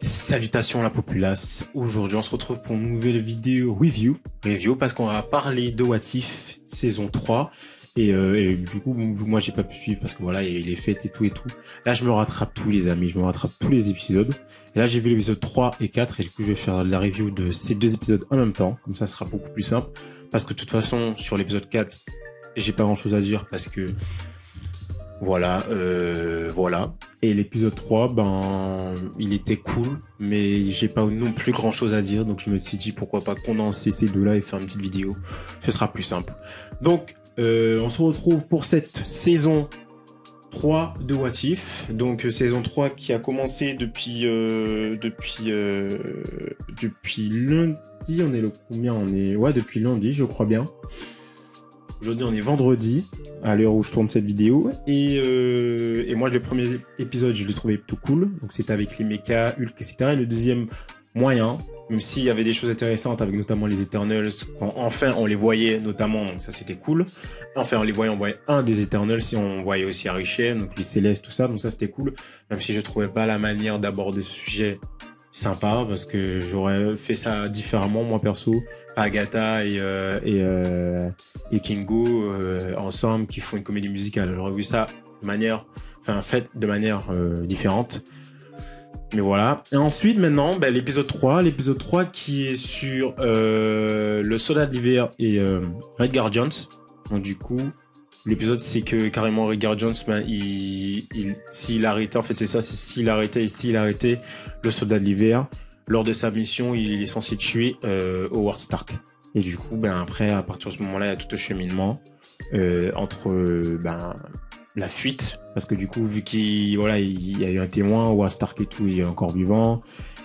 Salutations la populace, aujourd'hui on se retrouve pour une nouvelle vidéo review parce qu'on va parler de What If saison 3 et du coup moi j'ai pas pu suivre parce que voilà il y a eu les fêtes et tout. Là je me rattrape tous les amis, je me rattrape tous les épisodes et là j'ai vu l'épisode 3 et 4 et du coup je vais faire la review de ces deux épisodes en même temps, comme ça sera beaucoup plus simple parce que de toute façon sur l'épisode 4 j'ai pas grand chose à dire parce que voilà. Et l'épisode 3, il était cool, mais j'ai pas non plus grand chose à dire, donc je me suis dit pourquoi pas condenser ces deux-là et faire une petite vidéo. Ce sera plus simple. Donc, on se retrouve pour cette saison 3 de What If. Donc, saison 3 qui a commencé depuis lundi. On est le combien? Depuis lundi, je crois bien. Aujourd'hui, on est vendredi, à l'heure où je tourne cette vidéo. Et moi, le premier épisode, je l'ai trouvé plutôt cool. Donc, c'était avec les mechas, Hulk, etc. Et le deuxième, moyen. Même s'il y avait des choses intéressantes, avec notamment les Eternals. Quand enfin, on les voyait, notamment. Donc, ça, c'était cool. Enfin, on voyait un des Eternals. Et on voyait aussi Arishem, donc les Célestes, tout ça. Donc, ça, c'était cool. Même si je trouvais pas la manière d'aborder ce sujet sympa, parce que j'aurais fait ça différemment, moi perso. Agatha et Kingo ensemble qui font une comédie musicale. J'aurais vu ça fait de manière différente. Mais voilà. Et ensuite, maintenant, l'épisode 3 qui est sur le Soldat de l'hiver et Red Guardians. Donc du coup, l'épisode c'est que carrément Red Guardians, s'il arrêtait, en fait c'est ça, c'est s'il arrêtait le Soldat de l'hiver. Lors de sa mission, il est censé tuer Howard Stark. Et du coup, après, à partir de ce moment-là, il y a tout le cheminement entre la fuite, parce que du coup, vu qu'il y a eu un témoin, Howard Stark et tout, il est encore vivant.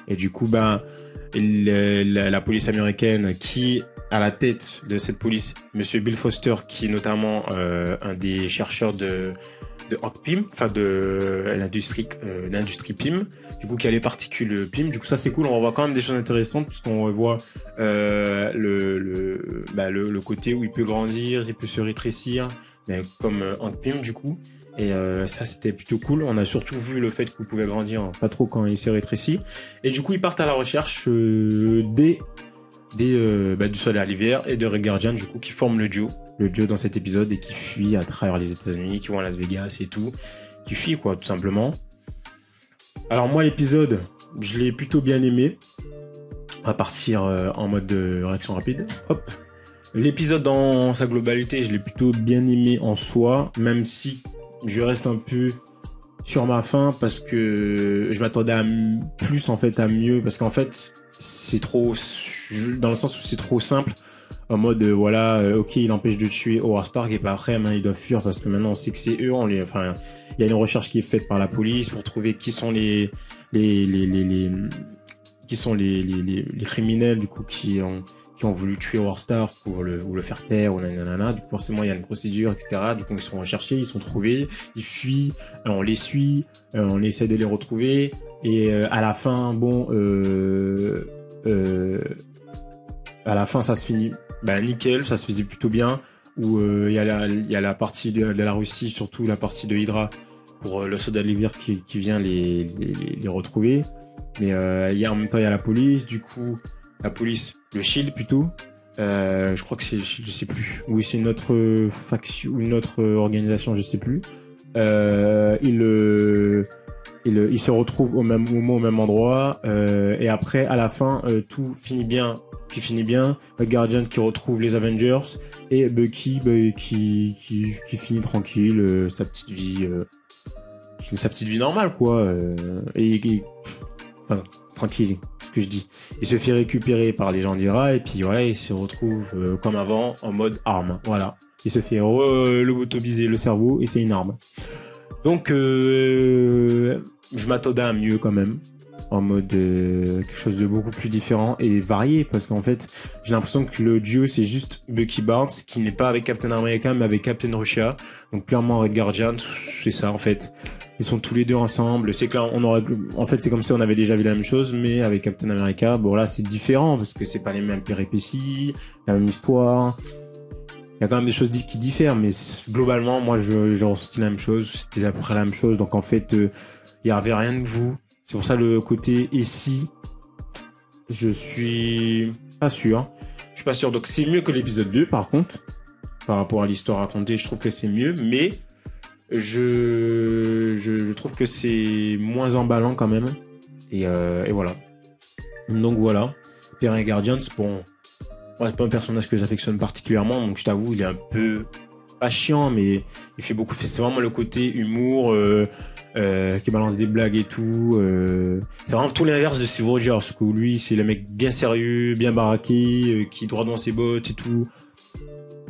Et du coup, la police américaine qui à la tête de cette police, Monsieur Bill Foster, qui est notamment un des chercheurs de Hank Pym, enfin de l'industrie Pym, du coup qui a les particules Pym. Du coup ça c'est cool, on voit quand même des choses intéressantes puisqu'on voit le côté où il peut grandir, il peut se rétrécir, comme Hank Pym du coup. Et ça c'était plutôt cool. On a surtout vu le fait qu'il pouvait grandir pas trop quand il s'est rétréci. Et du coup ils partent à la recherche du Soldat à l'hiver et de Red Guardian du coup qui forment le duo dans cet épisode et qui fuit à travers les États-Unis, qui vont à Las Vegas et tout, qui fuit quoi tout simplement. Alors moi l'épisode je l'ai plutôt bien aimé. On va partir en mode de réaction rapide. Hop. L'épisode dans sa globalité je l'ai plutôt bien aimé en soi, même si je reste un peu sur ma faim parce que je m'attendais à mieux, parce qu'en fait c'est trop, dans le sens où c'est trop simple, en mode ok il empêche de tuer Howard Stark et pas après ils doivent fuir parce que maintenant on sait que c'est eux, il y a une recherche qui est faite par la police pour trouver qui sont les criminels du coup qui ont voulu tuer Howard Stark pour le faire taire ou nanana. Du coup forcément il y a une procédure etc. Du coup ils sont recherchés, ils sont trouvés, ils fuient, on les suit, on essaie de les retrouver et à la fin à la fin ça se finit nickel, ça se faisait plutôt bien, où il y a la partie de la Russie, surtout la partie de Hydra pour le Soldat de l'hiver qui vient les retrouver, mais en même temps il y a la police, du coup la police, le Shield plutôt, je crois que c'est Shield, je sais plus, oui c'est une autre faction ou une autre organisation, je sais plus. Il se retrouve au même moment, au même endroit, et après à la fin tout finit bien. Le Guardian qui retrouve les Avengers et Bucky qui finit tranquille sa petite vie normale quoi, tranquille, c'est ce que je dis. Il se fait récupérer par les gens d'Hydra et puis voilà, il se retrouve comme avant en mode arme, voilà. Il se fait lobotomiser le cerveau et c'est une arme. Donc je m'attendais à mieux quand même, en mode quelque chose de beaucoup plus différent et varié, parce qu'en fait j'ai l'impression que le duo c'est juste Bucky Barnes qui n'est pas avec Captain America mais avec Captain Russia, donc clairement Red Guardian c'est ça en fait, ils sont tous les deux ensemble, c'est clair, c'est comme si on avait déjà vu la même chose mais avec Captain America, bon là c'est différent parce que c'est pas les mêmes péripéties, la même histoire. Il y a quand même des choses qui diffèrent, mais globalement, moi, j'ai ressenti la même chose. C'était à peu près la même chose. Donc, en fait, il y avait rien de nouveau. C'est pour ça le côté et si, je suis pas sûr. Je suis pas sûr. Donc c'est mieux que l'épisode 2 par contre. Par rapport à l'histoire racontée, je trouve que c'est mieux, mais je trouve que c'est moins emballant quand même. Et voilà. Donc voilà. Perin Guardians, bon, moi c'est pas un personnage que j'affectionne particulièrement, donc je t'avoue, il est un peu pas chiant, mais il fait beaucoup. C'est vraiment le côté humour, qui balance des blagues et tout. C'est vraiment tout l'inverse de Steve Rogers, où lui c'est le mec bien sérieux, bien baraqué, qui est droit dans ses bottes et tout.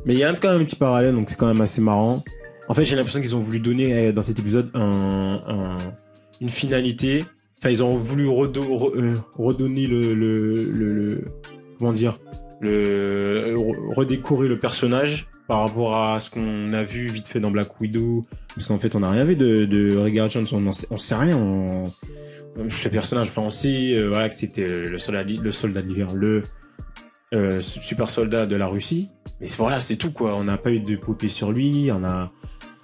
Mais il y a quand même un petit parallèle, donc c'est quand même assez marrant. En fait, j'ai l'impression qu'ils ont voulu donner dans cet épisode une finalité. Enfin, ils ont voulu redonner le comment dire, redécorer le personnage par rapport à ce qu'on a vu vite fait dans Black Widow. Parce qu'en fait, on n'a rien vu de Ray Guardians, on sait rien. Ce personnage, enfin, on sait voilà, que c'était le soldat d'hiver, le super soldat de la Russie. Mais voilà, c'est tout, quoi. On n'a pas eu de poupée sur lui. On a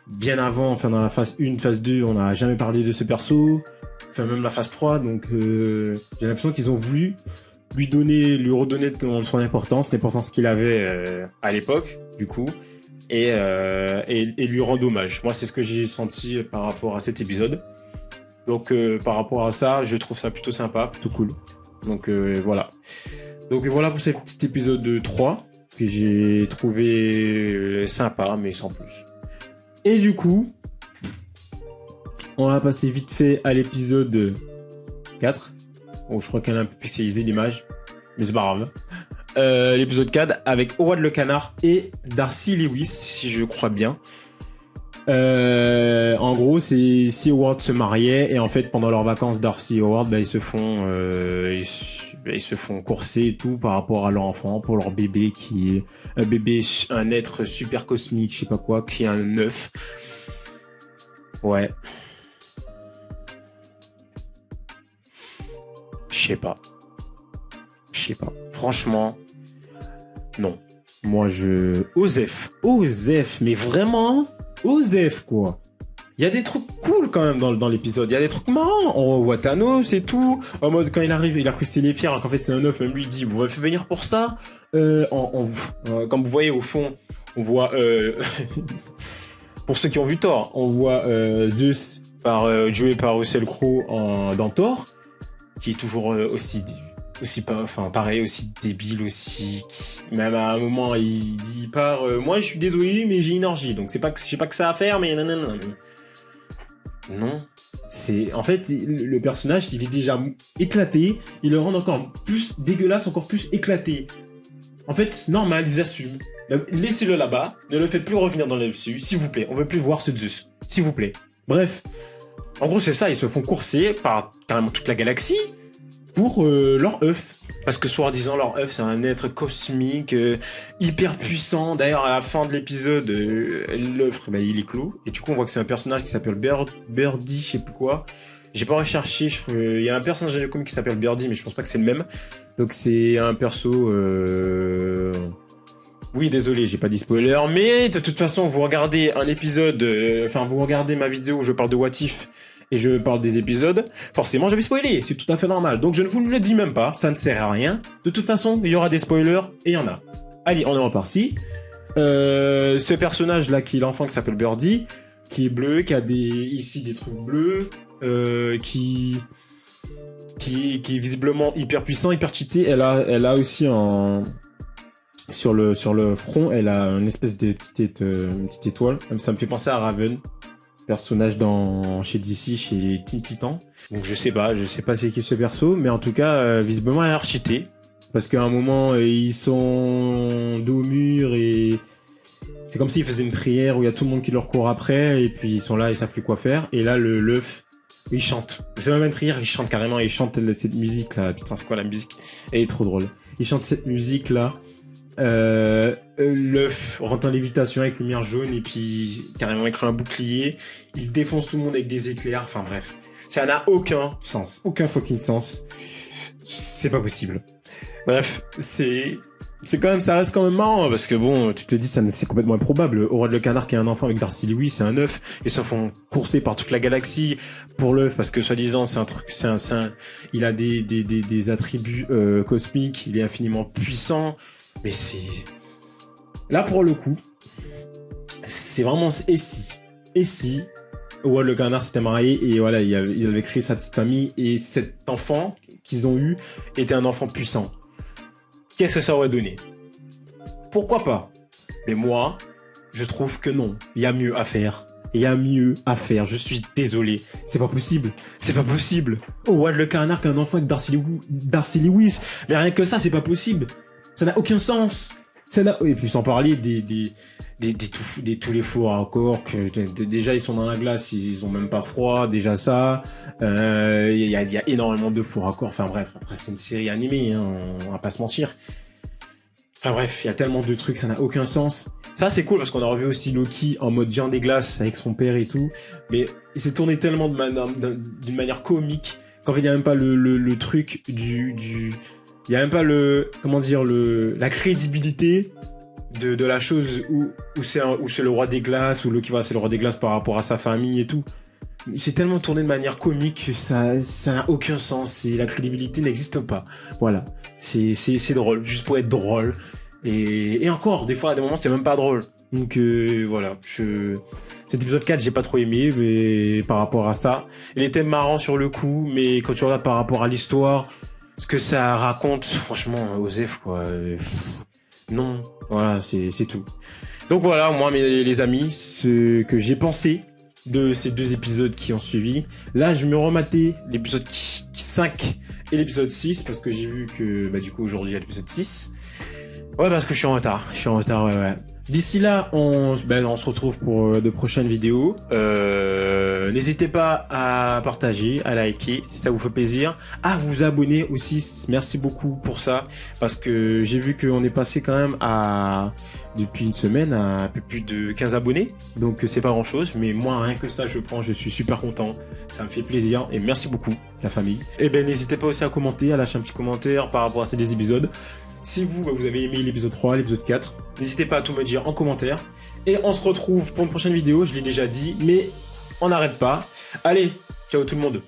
bien avant, enfin dans la phase 1, phase 2, on n'a jamais parlé de ce perso. Enfin même la phase 3, donc j'ai l'impression qu'ils ont voulu lui redonner son importance, l'importance qu'il avait à l'époque, du coup, et lui rendre hommage. Moi, c'est ce que j'ai senti par rapport à cet épisode. Donc par rapport à ça, je trouve ça plutôt sympa, plutôt cool. Donc voilà. Donc voilà pour ce petit épisode 3 que j'ai trouvé sympa, mais sans plus. Et du coup, on va passer vite fait à l'épisode 4. Bon, je crois qu'elle a un peu pixelisé l'image, mais c'est pas grave. L'épisode 4 avec Howard le Canard et Darcy Lewis, si je crois bien. En gros, c'est si Howard se mariait et en fait pendant leurs vacances, Darcy et Howard, ils se font courser et tout par rapport à leur enfant, pour leur bébé qui est un être super cosmique, je sais pas quoi, qui est un œuf. Ouais. Je sais pas. Franchement, non. Moi, Osef, mais vraiment, Osef, quoi. Il y a des trucs cool quand même dans l'épisode. Il y a des trucs marrants. On voit Thanos et tout. En mode, quand il arrive, il a cru que c'est les pierres, alors qu'en fait, c'est un œuf. Même lui, il dit, vous m'avez fait venir pour ça. Comme vous voyez, au fond, on voit, pour ceux qui ont vu Thor, on voit Zeus joué par Russell Crowe dans Thor, qui est toujours aussi pareil, aussi débile, même à un moment il dit moi je suis désolé mais j'ai une orgie, donc c'est pas que j'ai pas que ça à faire, mais non, c'est en fait le personnage, il est déjà éclaté, il le rend encore plus dégueulasse, encore plus éclaté. En fait, normal, ils assument. Laissez-le là-bas, ne le faites plus revenir dans le MCU, s'il vous plaît, on veut plus voir ce Zeus, s'il vous plaît. Bref, en gros c'est ça, ils se font courser par carrément toute la galaxie pour leur œuf. Parce que soi-disant leur œuf c'est un être cosmique hyper puissant. D'ailleurs à la fin de l'épisode l'œuf il est clos. Et du coup on voit que c'est un personnage qui s'appelle Birdie, je sais plus quoi. J'ai pas recherché, il y a un personnage de comic qui s'appelle Birdie, mais je pense pas que c'est le même. Donc c'est un perso oui, désolé, j'ai pas dit spoiler, mais de toute façon, vous regardez un épisode, vous regardez ma vidéo où je parle de What If et je parle des épisodes, forcément je vais spoiler, c'est tout à fait normal. Donc je ne vous le dis même pas, ça ne sert à rien. De toute façon, il y aura des spoilers et il y en a. Allez, on est reparti. Ce personnage là qui est l'enfant qui s'appelle Birdie, qui est bleu, qui a ici des trucs bleus, qui est visiblement hyper puissant, hyper cheaté. Elle a aussi sur le front, elle a une espèce de petite étoile. Ça me fait penser à Raven, personnage chez DC, chez Teen Titans. Donc je sais pas c'est qui ce perso, mais en tout cas, visiblement elle a l'air cheatée. Parce qu'à un moment, ils sont dos au mur et c'est comme s'ils faisaient une prière où il y a tout le monde qui leur court après et puis ils sont là, ils savent plus quoi faire. Et là, l'œuf, il chante. C'est même une prière, il chante carrément, il chante cette musique là. Putain, c'est quoi la musique? Elle est trop drôle. Il chante cette musique là. L'œuf rentre en lévitation avec lumière jaune et puis carrément avec un bouclier. Il défonce tout le monde avec des éclairs. Enfin bref, ça n'a aucun sens, aucun fucking sens. C'est pas possible. Bref, c'est quand même, ça reste quand même marrant, parce que bon, tu te dis, ça, c'est complètement improbable. Howard le Canard qui a un enfant avec Darcy Lewis, c'est un œuf, ils se font courser par toute la galaxie pour l'œuf, parce que soi-disant, c'est un truc, il a des attributs, cosmiques, il est infiniment puissant, mais c'est, là, pour le coup, c'est vraiment, et si, Howard le Canard s'était marié, et voilà, il avait créé sa petite famille, et cet enfant qu'ils ont eu était un enfant puissant. Qu'est-ce que ça aurait donné? Pourquoi pas? Mais moi, je trouve que non. Il y a mieux à faire. Je suis désolé. C'est pas possible. Howard le Canard qu'un enfant avec Darcy Lewis. Mais rien que ça, c'est pas possible. Ça n'a aucun sens. Et puis sans parler tous les fours à corps que déjà ils sont dans la glace, ils ont même pas froid, déjà ça. Il y a énormément de fours à corps. Enfin bref, après c'est une série animée, hein, on va pas se mentir. Enfin bref, il y a tellement de trucs, ça n'a aucun sens. Ça c'est cool parce qu'on a revu aussi Loki en mode viande des glaces avec son père et tout, mais il s'est tourné tellement d'une manière comique qu'en fait il y a même pas le truc il y a même pas la crédibilité de la chose où c'est le roi des glaces, où Loki, voilà, c'est le roi des glaces par rapport à sa famille et tout. C'est tellement tourné de manière comique que ça n'a aucun sens, et la crédibilité n'existe pas. Voilà. C'est drôle, juste pour être drôle. Et encore, des fois, à des moments, c'est même pas drôle. Donc, voilà. Cet épisode 4, j'ai pas trop aimé, mais par rapport à ça. Il était marrant sur le coup, mais quand tu regardes par rapport à l'histoire, ce que ça raconte, franchement, Osef, quoi. Non, voilà, c'est tout. Donc voilà, moi, les amis, ce que j'ai pensé de ces 2 épisodes qui ont suivi. Là, je me rematais l'épisode 5 et l'épisode 6, parce que j'ai vu que, du coup, aujourd'hui, il y a l'épisode 6. Ouais, parce que je suis en retard, ouais. D'ici là, on se retrouve pour de prochaines vidéos. N'hésitez pas à partager, à liker si ça vous fait plaisir, à vous abonner aussi. Merci beaucoup pour ça, parce que j'ai vu qu'on est passé quand même depuis une semaine à un peu plus de 15 abonnés. Donc c'est pas grand chose, mais moi rien que ça je suis super content. Ça me fait plaisir et merci beaucoup la famille. Et n'hésitez pas aussi à commenter, à lâcher un petit commentaire par rapport à ces 2 épisodes. Si vous avez aimé l'épisode 3, l'épisode 4, n'hésitez pas à tout me dire en commentaire. Et on se retrouve pour une prochaine vidéo, je l'ai déjà dit, mais on n'arrête pas. Allez, ciao tout le monde.